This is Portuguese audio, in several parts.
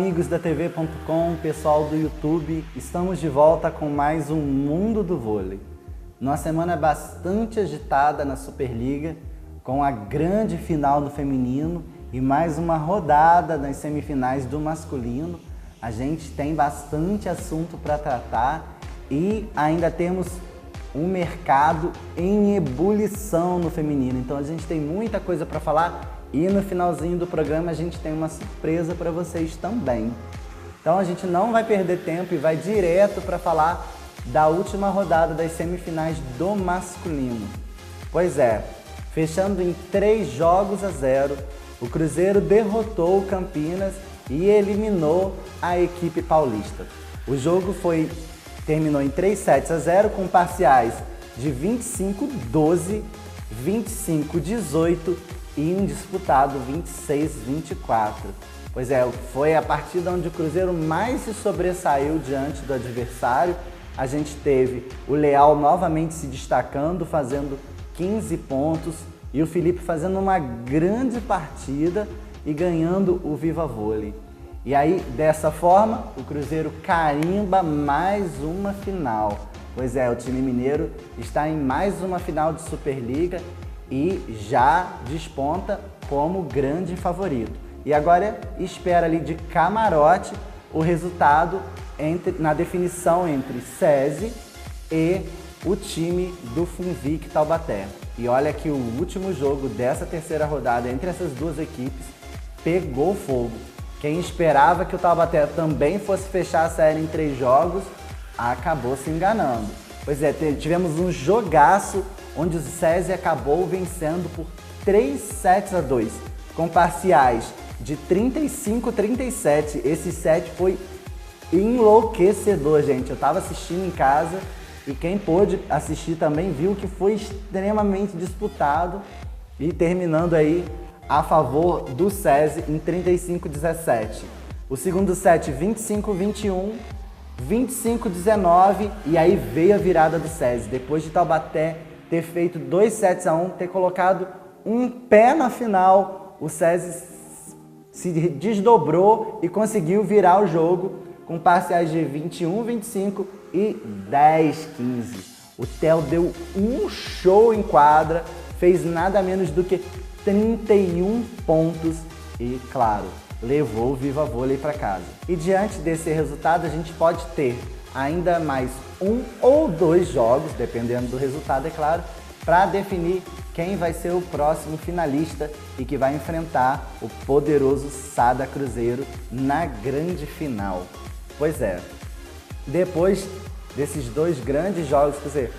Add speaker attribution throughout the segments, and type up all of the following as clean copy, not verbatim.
Speaker 1: amigos da TV.com, pessoal do YouTube, estamos de volta com mais um Mundo do Vôlei. Numa semana bastante agitada na Superliga, com a grande final do feminino e mais uma rodada nas semifinais do masculino. A gente tem bastante assunto para tratar e ainda temos um mercado em ebulição no feminino. Então a gente tem muita coisa para falar. E no finalzinho do programa a gente tem uma surpresa para vocês também. Então a gente não vai perder tempo e vai direto para falar da última rodada das semifinais do masculino. Pois é, fechando em 3-0, o Cruzeiro derrotou o Campinas e eliminou a equipe paulista. O jogo terminou em 3-0 com parciais de 25-12, 25-18 e indisputado 26-24. Pois é, foi a partida onde o Cruzeiro mais se sobressaiu diante do adversário. A gente teve o Leal novamente se destacando, fazendo 15 pontos, e o Felipe fazendo uma grande partida e ganhando o Viva Vôlei. E aí, dessa forma, o Cruzeiro carimba mais uma final. Pois é, o time mineiro está em mais uma final de Superliga e já desponta como grande favorito. E agora espera ali de camarote o resultado na definição entre SESI e o time do Funvic Taubaté. E olha que o último jogo dessa terceira rodada entre essas duas equipes pegou fogo. Quem esperava que o Taubaté também fosse fechar a série em 3 jogos, acabou se enganando. Pois é, tivemos um jogaço onde o SESI acabou vencendo por 3-2, com parciais de 35-37. Esse set foi enlouquecedor, gente. Eu estava assistindo em casa e quem pôde assistir também viu que foi extremamente disputado e terminando aí a favor do SESI em 35-17. O segundo set 25-21, 25-19 e aí veio a virada do SESI. Depois de Taubaté ter feito 2-1, ter colocado um pé na final, o SESI se desdobrou e conseguiu virar o jogo com parciais de 21-25 e 10-15. O Theo deu um show em quadra, fez nada menos do que 31 pontos e, claro, levou o Viva Vôlei para casa. E diante desse resultado, a gente pode ter ainda mais 1 ou 2 jogos, dependendo do resultado, é claro, para definir quem vai ser o próximo finalista e que vai enfrentar o poderoso Sada Cruzeiro na grande final. Pois é, depois desses 2 grandes jogos, quer dizer,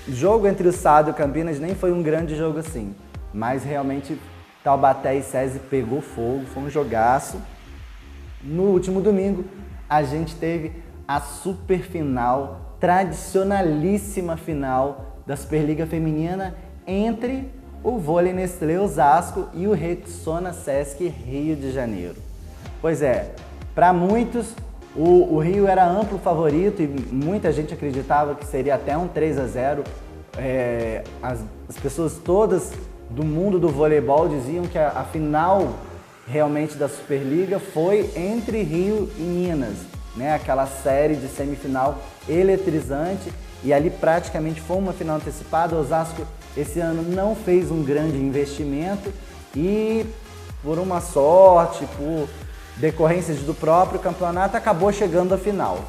Speaker 1: o jogo entre o Sada e o Campinas nem foi um grande jogo assim, mas realmente Taubaté e SESI pegou fogo, foi um jogaço. No último domingo, a gente teve a super final, tradicionalíssima final da Superliga Feminina entre o Vôlei Nestlé Osasco e o Rexona Sesc Rio de Janeiro. Pois é, para muitos o Rio era amplo favorito e muita gente acreditava que seria até um 3-0. As pessoas todas do mundo do voleibol diziam que a final realmente da Superliga foi entre Rio e Minas, né? Aquela série de semifinal eletrizante e ali praticamente foi uma final antecipada. O Osasco esse ano não fez um grande investimento e por uma sorte, por decorrências do próprio campeonato, acabou chegando à final.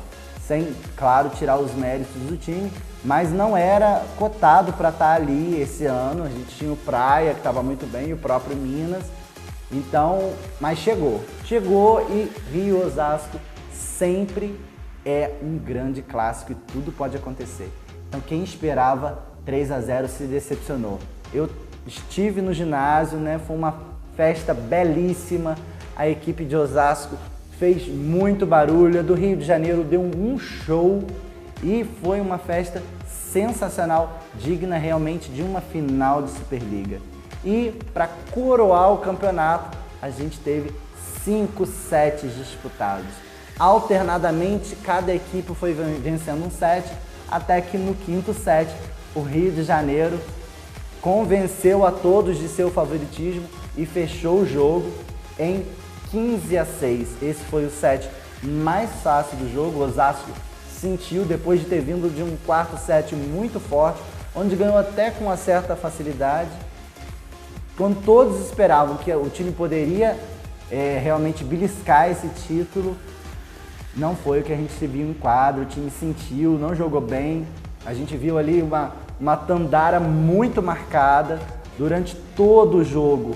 Speaker 1: Sem, claro, tirar os méritos do time, mas não era cotado para estar ali esse ano. A gente tinha o Praia, que estava muito bem, e o próprio Minas. Então, mas chegou. Chegou e Rio Osasco sempre é um grande clássico e tudo pode acontecer. Então, quem esperava 3-0 se decepcionou. Eu estive no ginásio, né? Foi uma festa belíssima. A equipe de Osasco fez muito barulho, a do Rio de Janeiro deu um show e foi uma festa sensacional, digna realmente de uma final de Superliga. E para coroar o campeonato, a gente teve 5 sets disputados. Alternadamente, cada equipe foi vencendo um set, até que no 5º set, o Rio de Janeiro convenceu a todos de seu favoritismo e fechou o jogo em 15-6. Esse foi o set mais fácil do jogo. O Osasco sentiu depois de ter vindo de um quarto set muito forte, onde ganhou até com uma certa facilidade. Quando todos esperavam que o time poderia realmente beliscar esse título, não foi o que a gente viu em quadro. O time sentiu, não jogou bem. A gente viu ali uma Tandara muito marcada durante todo o jogo.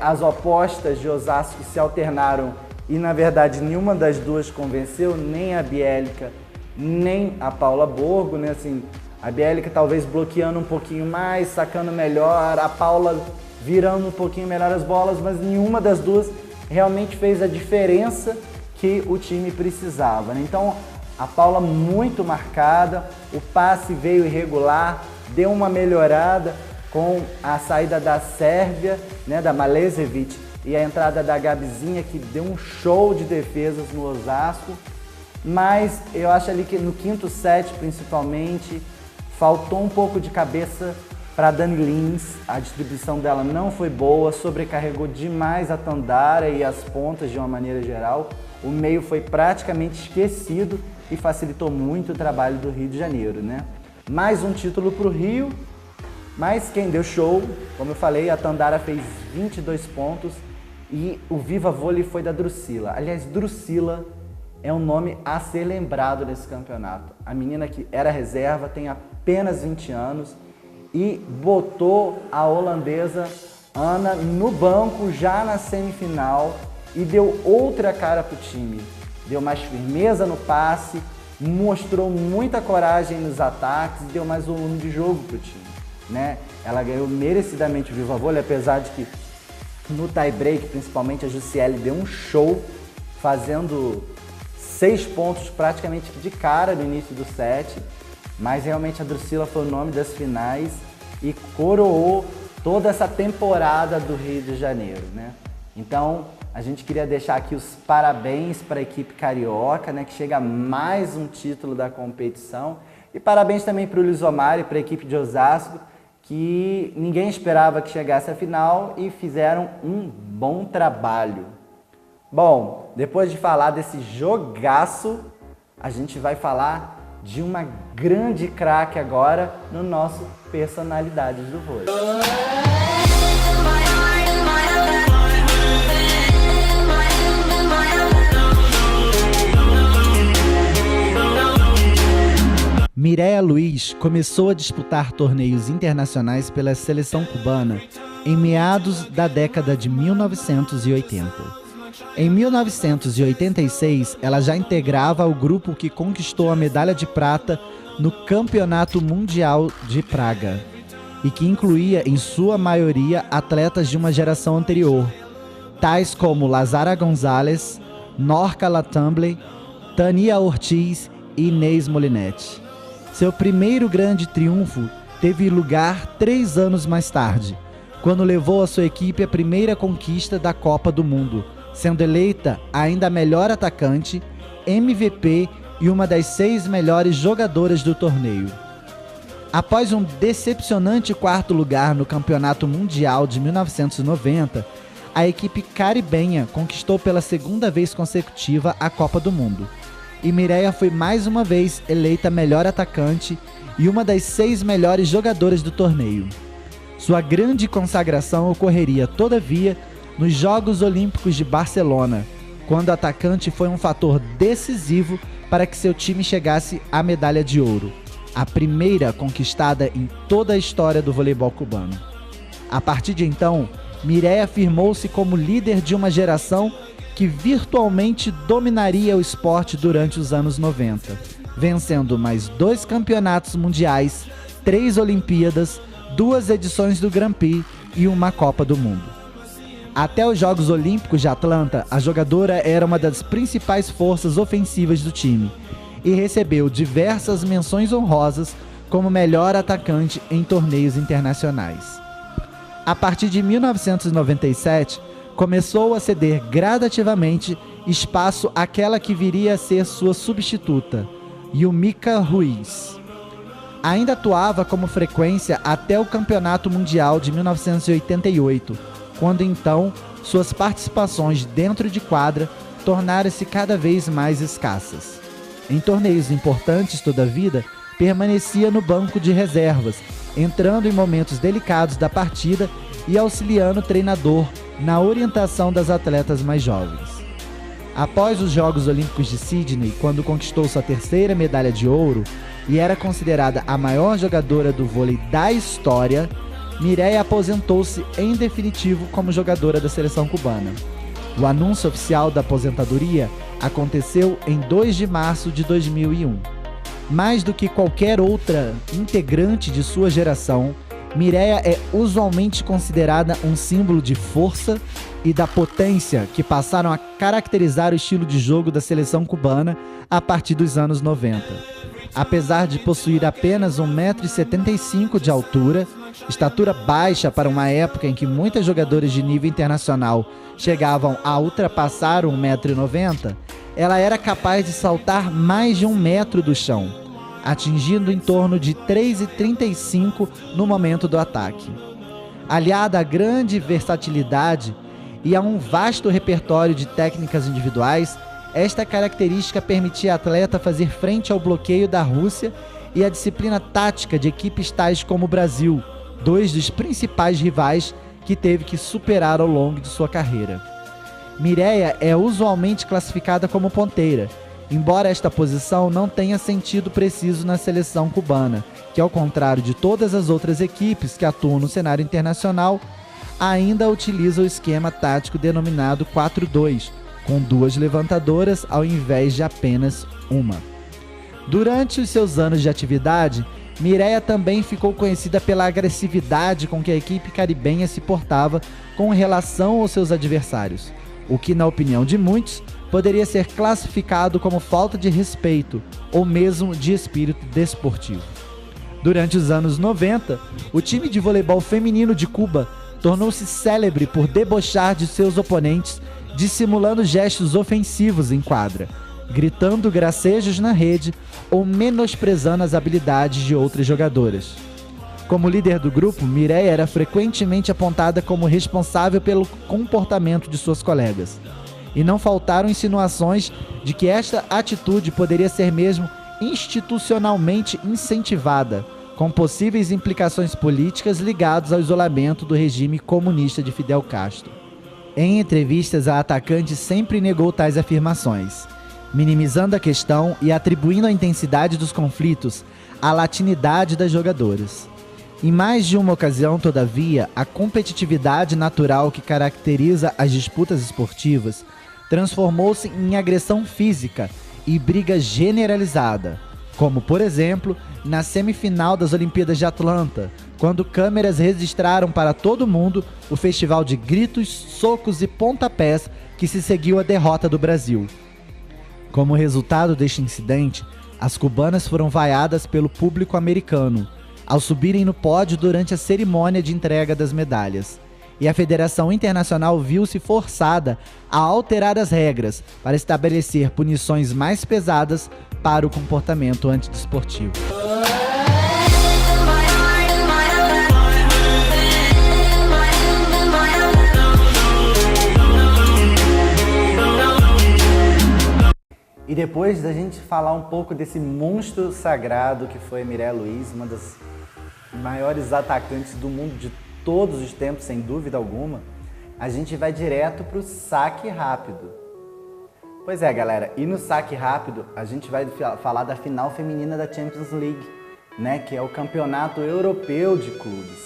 Speaker 1: As opostas de Osasco se alternaram e, na verdade, nenhuma das duas convenceu, nem a Bielica, nem a Paula Borgo, né? Assim, a Bielica talvez bloqueando um pouquinho mais, sacando melhor, a Paula virando um pouquinho melhor as bolas, mas nenhuma das duas realmente fez a diferença que o time precisava, né? Então, a Paula muito marcada, o passe veio irregular, deu uma melhorada com a saída da Sérvia, né, da Malezevic, e a entrada da Gabizinha, que deu um show de defesas no Osasco. Mas eu acho ali que no quinto set, principalmente, faltou um pouco de cabeça para Dani Lins. A distribuição dela não foi boa, sobrecarregou demais a Tandara e as pontas de uma maneira geral. O meio foi praticamente esquecido e facilitou muito o trabalho do Rio de Janeiro, né? Mais um título para o Rio, mas quem deu show, como eu falei, a Tandara fez 22 pontos e o Viva Vôlei foi da Drusila. Aliás, Drusila é um nome a ser lembrado nesse campeonato. A menina que era reserva, tem apenas 20 anos e botou a holandesa Ana no banco já na semifinal e deu outra cara para o time. Deu mais firmeza no passe, mostrou muita coragem nos ataques e deu mais volume de jogo para o time, né? Ela ganhou merecidamente o Viva Vôlei, apesar de que no tie-break, principalmente, a Jussiele deu um show, fazendo 6 pontos praticamente de cara no início do set, mas realmente a Drusila foi o nome das finais e coroou toda essa temporada do Rio de Janeiro, né? Então, a gente queria deixar aqui os parabéns para a equipe carioca, né, que chega a mais um título da competição. E parabéns também para o Lisomar e para a equipe de Osasco, que ninguém esperava que chegasse à final e fizeram um bom trabalho. Bom, depois de falar desse jogaço, a gente vai falar de uma grande craque agora no nosso Personalidades do Vôlei.
Speaker 2: Mireia Luiz começou a disputar torneios internacionais pela seleção cubana em meados da década de 1980. Em 1986, ela já integrava o grupo que conquistou a medalha de prata no Campeonato Mundial de Praga e que incluía, em sua maioria, atletas de uma geração anterior, tais como Lazara Gonzalez, Norca Latamble, Tania Ortiz e Inês Molinetti. Seu primeiro grande triunfo teve lugar 3 anos mais tarde, quando levou a sua equipe à primeira conquista da Copa do Mundo, sendo eleita ainda a melhor atacante, MVP e uma das 6 melhores jogadoras do torneio. Após um decepcionante 4º lugar no Campeonato Mundial de 1990, a equipe caribenha conquistou pela 2ª vez consecutiva a Copa do Mundo. E Mireia foi mais uma vez eleita melhor atacante e uma das 6 melhores jogadoras do torneio. Sua grande consagração ocorreria, todavia, nos Jogos Olímpicos de Barcelona, quando o atacante foi um fator decisivo para que seu time chegasse à medalha de ouro, a primeira conquistada em toda a história do voleibol cubano. A partir de então, Mireia afirmou-se como líder de uma geração que virtualmente dominaria o esporte durante os anos 90, vencendo mais 2 campeonatos mundiais, 3 Olimpíadas, 2 edições do Grand Prix e uma Copa do Mundo. Até os Jogos Olímpicos de Atlanta, a jogadora era uma das principais forças ofensivas do time e recebeu diversas menções honrosas como melhor atacante em torneios internacionais. A partir de 1997, começou a ceder gradativamente espaço àquela que viria a ser sua substituta, Yumika Ruiz. Ainda atuava como frequência até o Campeonato Mundial de 1988, quando então suas participações dentro de quadra tornaram-se cada vez mais escassas. Em torneios importantes toda a vida, permanecia no banco de reservas, entrando em momentos delicados da partida e auxiliando o treinador na orientação das atletas mais jovens. Após os Jogos Olímpicos de Sydney, quando conquistou sua terceira medalha de ouro e era considerada a maior jogadora do vôlei da história, Mireia aposentou-se em definitivo como jogadora da seleção cubana. O anúncio oficial da aposentadoria aconteceu em 2 de março de 2001. Mais do que qualquer outra integrante de sua geração, Mireia é usualmente considerada um símbolo de força e da potência que passaram a caracterizar o estilo de jogo da seleção cubana a partir dos anos 90. Apesar de possuir apenas 1,75 m de altura, estatura baixa para uma época em que muitas jogadoras de nível internacional chegavam a ultrapassar 1,90 m, ela era capaz de saltar mais de 1 metro do chão, atingindo em torno de 3,35 no momento do ataque. Aliada à grande versatilidade e a um vasto repertório de técnicas individuais, esta característica permitia à atleta fazer frente ao bloqueio da Rússia e à disciplina tática de equipes tais como o Brasil, 2 dos principais rivais que teve que superar ao longo de sua carreira. Mireia é usualmente classificada como ponteira, embora esta posição não tenha sentido preciso na seleção cubana, que ao contrário de todas as outras equipes que atuam no cenário internacional, ainda utiliza o esquema tático denominado 4-2, com 2 levantadoras ao invés de apenas uma. Durante os seus anos de atividade, Mireia também ficou conhecida pela agressividade com que a equipe caribenha se portava com relação aos seus adversários, o que, na opinião de muitos, poderia ser classificado como falta de respeito ou mesmo de espírito desportivo. Durante os anos 90, o time de voleibol feminino de Cuba tornou-se célebre por debochar de seus oponentes, dissimulando gestos ofensivos em quadra, gritando gracejos na rede ou menosprezando as habilidades de outras jogadoras. Como líder do grupo, Mireia era frequentemente apontada como responsável pelo comportamento de suas colegas. E não faltaram insinuações de que esta atitude poderia ser mesmo institucionalmente incentivada, com possíveis implicações políticas ligadas ao isolamento do regime comunista de Fidel Castro. Em entrevistas, a atacante sempre negou tais afirmações, minimizando a questão e atribuindo a intensidade dos conflitos à latinidade das jogadoras. Em mais de uma ocasião, todavia, a competitividade natural que caracteriza as disputas esportivas transformou-se em agressão física e briga generalizada, como, por exemplo, na semifinal das Olimpíadas de Atlanta, quando câmeras registraram para todo mundo o festival de gritos, socos e pontapés que se seguiu à derrota do Brasil. Como resultado deste incidente, as cubanas foram vaiadas pelo público americano ao subirem no pódio durante a cerimônia de entrega das medalhas, e a Federação Internacional viu-se forçada a alterar as regras para estabelecer punições mais pesadas para o comportamento antidesportivo.
Speaker 1: E depois da gente falar um pouco desse monstro sagrado que foi Mireia Luiz, uma das maiores atacantes do mundo de todos os tempos, sem dúvida alguma, a gente vai direto para o saque rápido. Pois é, galera, e no saque rápido a gente vai falar da final feminina da Champions League, né, que é o campeonato europeu de clubes.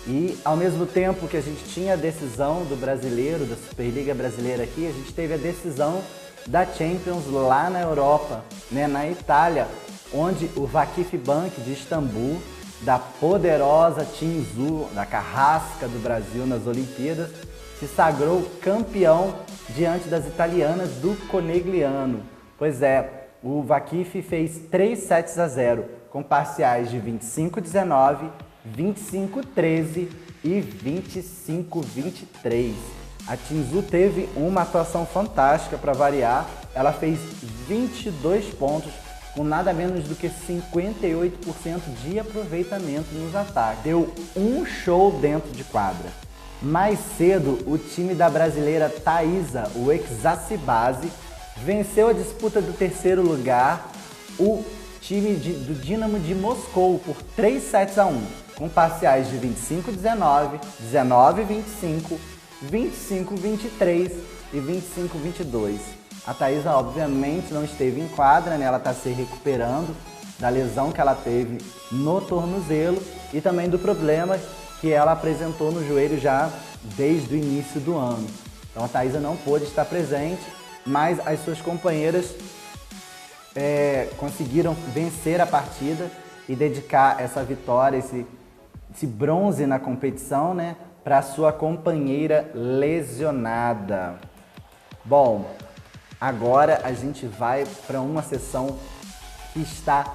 Speaker 1: E ao mesmo tempo que a gente tinha a decisão do brasileiro, da Superliga Brasileira aqui, a gente teve a decisão da Champions lá na Europa, né, na Itália, onde o Vakif Bank de Istambul, da poderosa Tinzu, da carrasca do Brasil nas Olimpíadas, se sagrou campeão diante das italianas do Conegliano. Pois é, o Vakif fez 3-0, com parciais de 25-19, 25-13 e 25-23. A Tinzu teve uma atuação fantástica para variar, ela fez 22 pontos, com nada menos do que 58% de aproveitamento nos ataques. Deu um show dentro de quadra. Mais cedo, o time da brasileira Thaisa, o Exacibase, venceu a disputa do terceiro lugar, o time do Dinamo de Moscou, por 3-1, com parciais de 25-19, 19-25, 25-23 e 25-22. A Thaisa, obviamente, não esteve em quadra, né? Ela está se recuperando da lesão que ela teve no tornozelo e também do problema que ela apresentou no joelho já desde o início do ano. Então a Thaisa não pôde estar presente, mas as suas companheiras conseguiram vencer a partida e dedicar essa vitória, esse bronze na competição, né, para sua companheira lesionada. Bom, agora a gente vai para uma sessão que está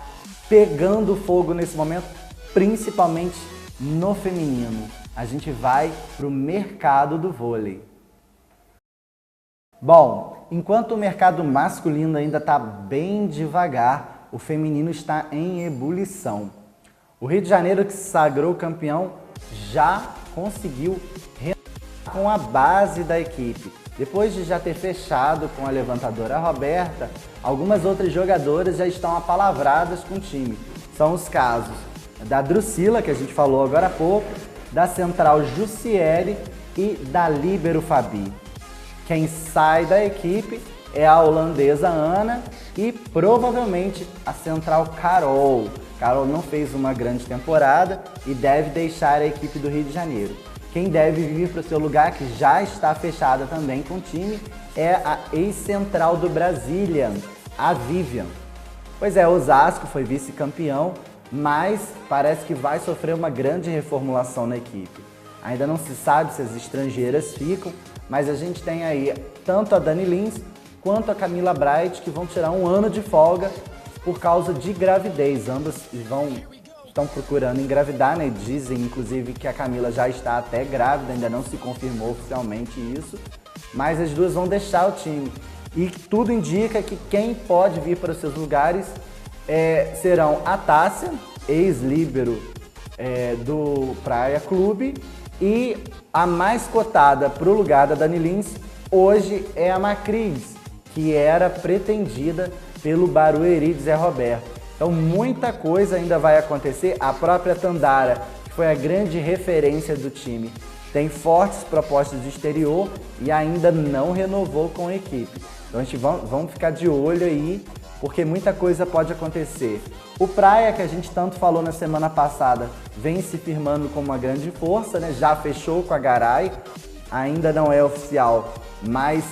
Speaker 1: pegando fogo nesse momento, principalmente no feminino. A gente vai para o mercado do vôlei. Bom, enquanto o mercado masculino ainda está bem devagar, o feminino está em ebulição. O Rio de Janeiro, que se sagrou campeão, já conseguiu renovar com a base da equipe. Depois de já ter fechado com a levantadora Roberta, algumas outras jogadoras já estão apalavradas com o time. São os casos da Drusila, que a gente falou agora há pouco, da central Jussiele e da líbero Fabi. Quem sai da equipe é a holandesa Ana e provavelmente a central Carol. Carol não fez uma grande temporada e deve deixar a equipe do Rio de Janeiro. Quem deve vir para o seu lugar, que já está fechada também com o time, é a ex-central do Brazilian, a Vivian. Pois é, Osasco foi vice-campeão, mas parece que vai sofrer uma grande reformulação na equipe. Ainda não se sabe se as estrangeiras ficam, mas a gente tem aí tanto a Dani Lins quanto a Camila Bright, que vão tirar um ano de folga por causa de gravidez. Ambas estão procurando engravidar, né? Dizem, inclusive, que a Camila já está até grávida, ainda não se confirmou oficialmente isso, mas as duas vão deixar o time. E tudo indica que quem pode vir para os seus lugares serão a Tássia, ex-líbero do Praia Clube, e a mais cotada para o lugar da Dani Lins hoje é a Macris, que era pretendida pelo Barueri de Zé Roberto. Então muita coisa ainda vai acontecer. A própria Tandara, que foi a grande referência do time, tem fortes propostas do exterior e ainda não renovou com a equipe. Então a gente vamos ficar de olho aí, porque muita coisa pode acontecer. O Praia, que a gente tanto falou na semana passada, vem se firmando como uma grande força, né? Já fechou com a Garay, ainda não é oficial, mas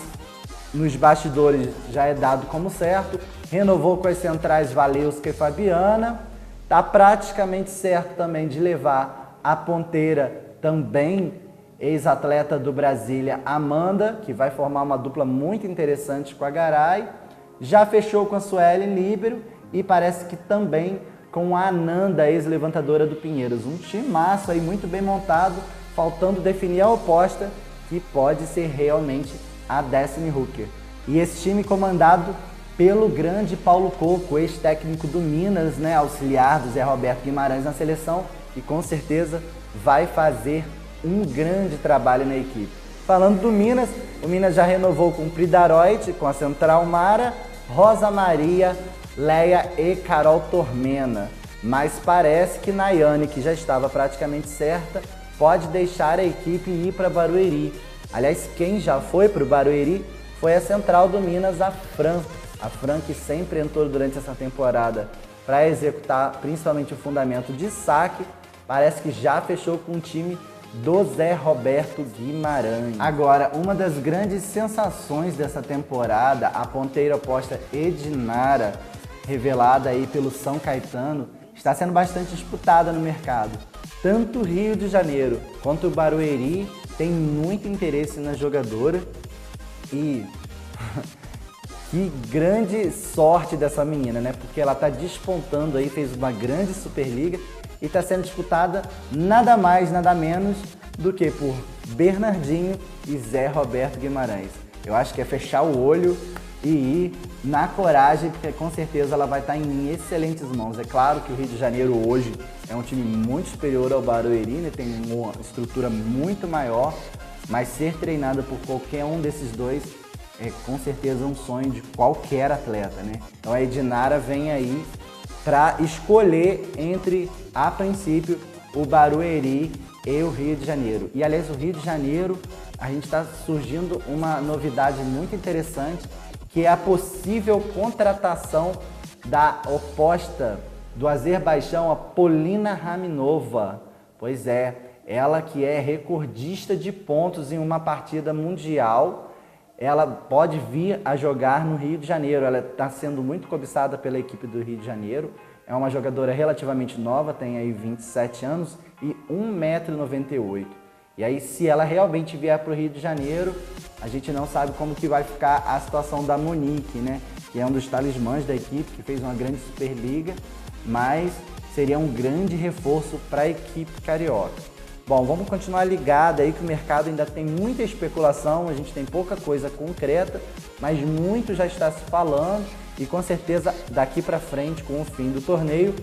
Speaker 1: nos bastidores já é dado como certo. Renovou com as centrais Valeuska e Fabiana. Está praticamente certo também de levar a ponteira, também ex-atleta do Brasília, Amanda, que vai formar uma dupla muito interessante com a Garay. Já fechou com a Suelen líbero e parece que também com a Ananda, ex-levantadora do Pinheiros. Um timaço aí muito bem montado, faltando definir a oposta, que pode ser realmente a Destiny Hooker. E esse time comandado pelo grande Paulo Coco, ex-técnico do Minas, né, auxiliar do Zé Roberto Guimarães na seleção, e com certeza vai fazer um grande trabalho na equipe. Falando do Minas, o Minas já renovou com Pridaroite, com a central Mara, Rosa Maria, Leia e Carol Tormena. Mas parece que Nayane, que já estava praticamente certa, pode deixar a equipe e ir para Barueri. Aliás, quem já foi para o Barueri foi a central do Minas, a Fran. A Fran, que sempre entrou durante essa temporada para executar principalmente o fundamento de saque, parece que já fechou com o time do Zé Roberto Guimarães. Agora, uma das grandes sensações dessa temporada, a ponteira oposta Edinara, revelada aí pelo São Caetano, está sendo bastante disputada no mercado. Tanto o Rio de Janeiro quanto o Barueri tem muito interesse na jogadora e que grande sorte dessa menina, né? Porque ela está despontando aí, fez uma grande Superliga e está sendo disputada nada mais, nada menos do que por Bernardinho e Zé Roberto Guimarães. Eu acho que é fechar o olho e ir na coragem, porque com certeza ela vai estar em excelentes mãos. É claro que o Rio de Janeiro hoje é um time muito superior ao Barueri, né? Tem uma estrutura muito maior, mas ser treinada por qualquer um desses dois é com certeza um sonho de qualquer atleta, né? Então a Edinara vem aí para escolher entre, a princípio, o Barueri e o Rio de Janeiro. E aliás, o Rio de Janeiro, a gente está surgindo uma novidade muito interessante, que é a possível contratação da oposta do Azerbaijão, a Polina Raminova. Pois é, ela que é recordista de pontos em uma partida mundial, ela pode vir a jogar no Rio de Janeiro. Ela está sendo muito cobiçada pela equipe do Rio de Janeiro. É uma jogadora relativamente nova, tem aí 27 anos e 1,98 m. E aí, se ela realmente vier para o Rio de Janeiro, a gente não sabe como que vai ficar a situação da Monique, né? Que é um dos talismãs da equipe, que fez uma grande Superliga, mas seria um grande reforço para a equipe carioca. Bom, vamos continuar ligado aí que o mercado ainda tem muita especulação, a gente tem pouca coisa concreta, mas muito já está se falando e com certeza daqui para frente, com o fim do torneio,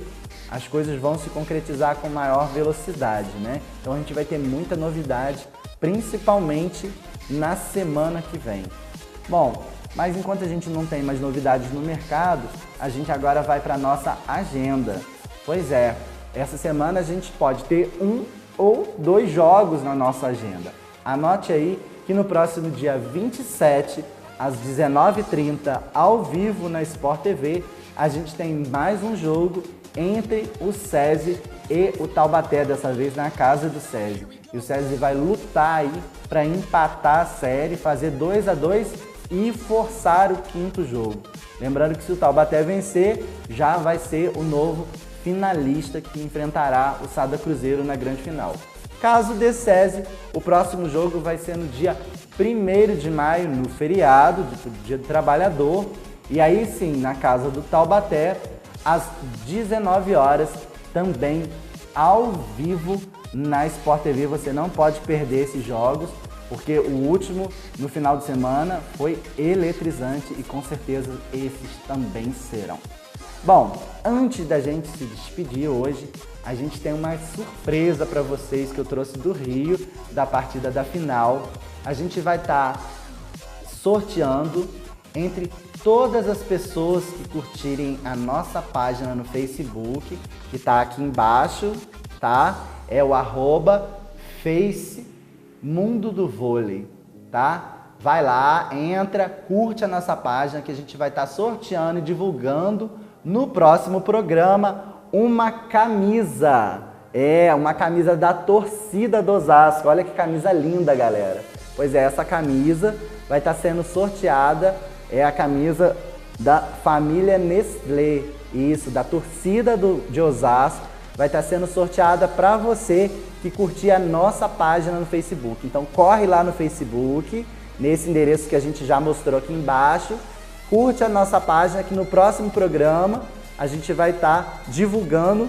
Speaker 1: as coisas vão se concretizar com maior velocidade, né? Então a gente vai ter muita novidade, principalmente na semana que vem. Bom, mas enquanto a gente não tem mais novidades no mercado, a gente agora vai para a nossa agenda. Pois é, essa semana a gente pode ter 1 ou 2 jogos na nossa agenda. Anote aí que no próximo dia 27, às 19h30, ao vivo na Sport TV, a gente tem mais um jogo entre o SESI e o Taubaté, dessa vez na casa do SESI. E o SESI vai lutar aí para empatar a série, fazer 2-2 e forçar o 5º jogo. Lembrando que se o Taubaté vencer, já vai ser o novo finalista que enfrentará o Sada Cruzeiro na grande final. Caso dê SESI, o próximo jogo vai ser no dia 1º de maio, no feriado, dia do trabalhador, e aí sim, na casa do Taubaté, às 19 horas, também ao vivo na Sport TV. Você não pode perder esses jogos, porque o último, no final de semana, foi eletrizante e com certeza esses também serão. Bom, antes da gente se despedir hoje, a gente tem uma surpresa para vocês que eu trouxe do Rio, da partida da final. A gente vai estar sorteando entre todas as pessoas que curtirem a nossa página no Facebook, que está aqui embaixo, tá? É o @Face Mundo do Vôlei, tá? Vai lá, entra, curte a nossa página que a gente vai estar sorteando e divulgando no próximo programa uma camisa. É, uma camisa da torcida do Osasco. Olha que camisa linda, galera. Pois é, essa camisa vai estar sendo sorteada. É a camisa da família Nestlé. Isso, da torcida de Osasco. Vai estar sendo sorteada para você que curtir a nossa página no Facebook. Então corre lá no Facebook, nesse endereço que a gente já mostrou aqui embaixo. Curte a nossa página que no próximo programa a gente vai estar divulgando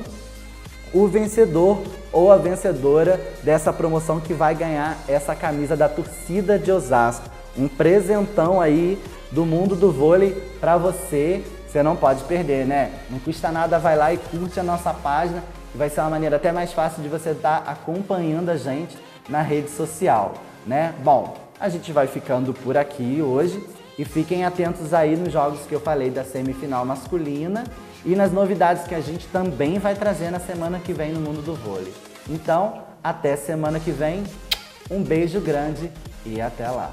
Speaker 1: o vencedor ou a vencedora dessa promoção que vai ganhar essa camisa da torcida de Osasco. Um presentão aí do mundo do vôlei para você. Você não pode perder, né? Não custa nada, vai lá e curte a nossa página, que vai ser uma maneira até mais fácil de você estar acompanhando a gente na rede social, né? Bom, a gente vai ficando por aqui hoje e fiquem atentos aí nos jogos que eu falei da semifinal masculina e nas novidades que a gente também vai trazer na semana que vem no mundo do vôlei. Então, até semana que vem, um beijo grande e até lá!